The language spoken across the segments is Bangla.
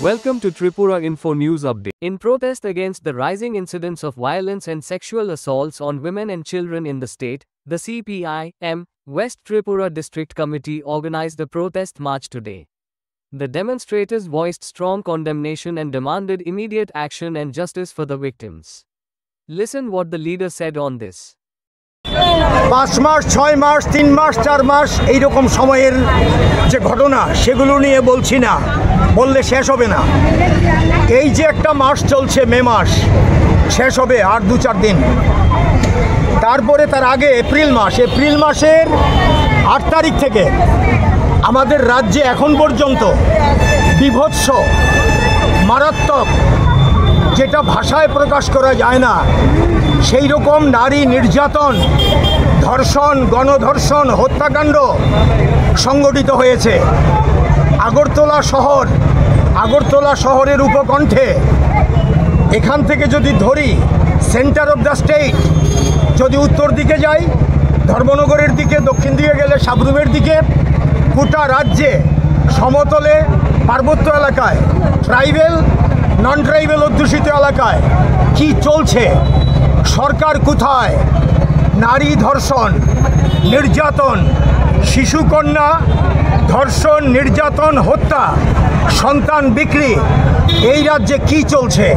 Welcome to Tripura Info News Update. In protest against the rising incidents of violence and sexual assaults on women and children in the state, the CPI-M West Tripura District Committee organized a protest march today. The demonstrators voiced strong condemnation and demanded immediate action and justice for the victims. Listen what the leader said on this. 5 মাস 6 মাস 3 মাস 4 মাস এই রকম সময়ের যে ঘটনা সেগুলো নিয়ে বলছি না, বললে শেষ হবে না। এই যে একটা মাস চলছে, মে মাস শেষ হবে আর 2-4 দিন, তারপরে তার আগে এপ্রিল মাসের 8 তারিখ থেকে আমাদের রাজ্যে এখন পর্যন্ত বিভৎস, মারাত্মক, যেটা ভাষায় প্রকাশ করা যায় না সেই রকম নারী নির্যাতন, ধর্ষণ, গণধর্ষণ, হত্যাকাণ্ড সংগঠিত হয়েছে। আগরতলা শহরের উপকণ্ঠে, এখান থেকে যদি ধরি সেন্টার অফ দ্য স্টেট, যদি উত্তর দিকে যাই ধর্মনগরের দিকে, দক্ষিণ দিকে গেলে সাবরুমের দিকে, গোটা রাজ্যে সমতলে, পার্বত্য এলাকায়, ট্রাইবেল, নন ট্রাইবেল অধ্যুষিত এলাকায় কি চলছে, সরকার কোথায়, নারী ধর্ষণ, নির্যাতন, শিশুকন্যা ধর্ষণ, নির্যাতন, হত্যা, সন্তান বিক্রি, এই রাজ্যে কি চলছে।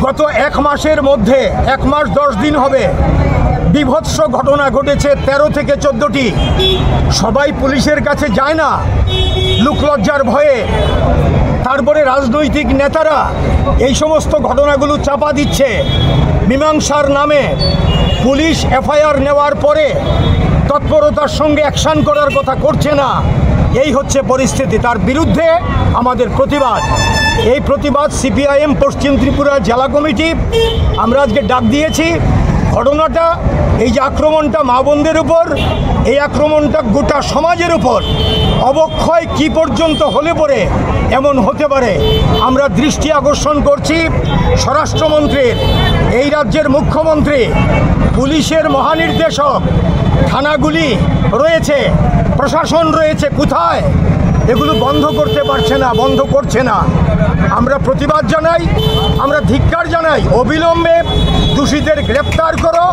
গত 1 মাসের মধ্যে, 1 মাস 10 দিন হবে, বিভৎস ঘটনা ঘটেছে 13 থেকে 14টি। সবাই পুলিশের কাছে যায় না লোকলজ্জার ভয়ে। তারপরে রাজনৈতিক নেতারা এই সমস্ত ঘটনাগুলো চাপা দিচ্ছে মীমাংসার নামে। পুলিশ এফআইআর নেওয়ার পরে তৎপরতার সঙ্গে অ্যাকশন করার কথা করছে না। এই হচ্ছে পরিস্থিতি। তার বিরুদ্ধে আমাদের প্রতিবাদ। এই প্রতিবাদ সিপিআইএম পশ্চিম ত্রিপুরা জেলা কমিটি আমরা আজকে ডাক দিয়েছি। ঘটনাটা, এই যে আক্রমণটা মা বোনদের উপর, এই আক্রমণটা গোটা সমাজের উপর, অবক্ষয় কি পর্যন্ত হলে পরে এমন হতে পারে আমরা দৃষ্টি আকর্ষণ করছি স্বরাষ্ট্রমন্ত্রীর, এই রাজ্যের মুখ্যমন্ত্রী, পুলিশের মহানির্দেশক, থানাগুলি রয়েছে, প্রশাসন রয়েছে, কোথায়? এগুলো বন্ধ করতে পারছে না, বন্ধ করছে না। আমরা প্রতিবাদ জানাই, আমরা ধিক্কার জানাই। অবিলম্বে দোষীদের গ্রেপ্তার করো,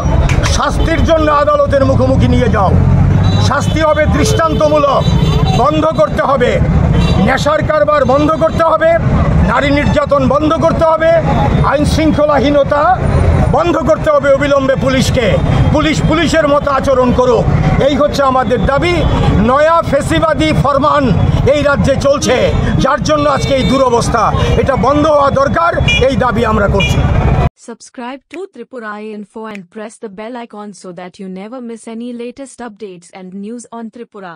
শাস্তির জন্য আদালতের মুখোমুখি নিয়ে যাও। শাস্তি হবে দৃষ্টান্তমূলক। বন্ধ করতে হবে নেশার কারবার, বন্ধ করতে হবে নারী নির্যাতন, বন্ধ করতে হবে আইন শৃঙ্খলাহীনতা, বন্ধ করতে হবে অবিলম্বে পুলিশকে। পুলিশের মতো আচরণ করুক, এই হচ্ছে আমাদের দাবি। নয়া ফেসিবাদী ফরমান এই রাজ্যে চলছে, যার জন্য আজকে এই দুরবস্থা। এটা বন্ধ হওয়া দরকার, এই দাবি আমরা করছি। Subscribe to Tripura Info and press the bell icon so that you never miss any latest updates and news on Tripura.